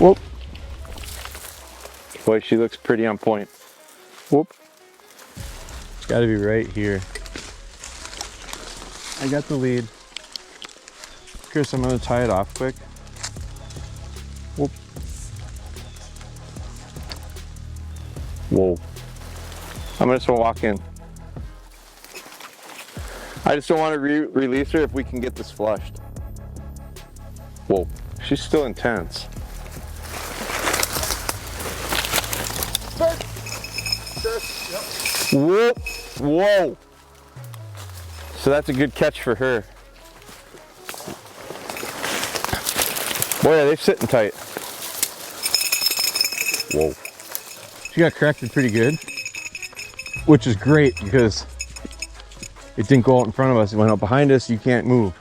Whoop. Boy, she looks pretty on point. Whoop. It's got to be right here. I got the lead. Chris, I'm going to tie it off quick. Whoop. Whoa. I'm going to walk in. I just don't want to release her if we can get this flushed. Whoa. She's still intense. Whoa. Whoa. So that's a good catch for her. Boy, are they sitting tight. Whoa. She got corrected pretty good, which is great because it didn't go out in front of us. It went out behind us. You can't move.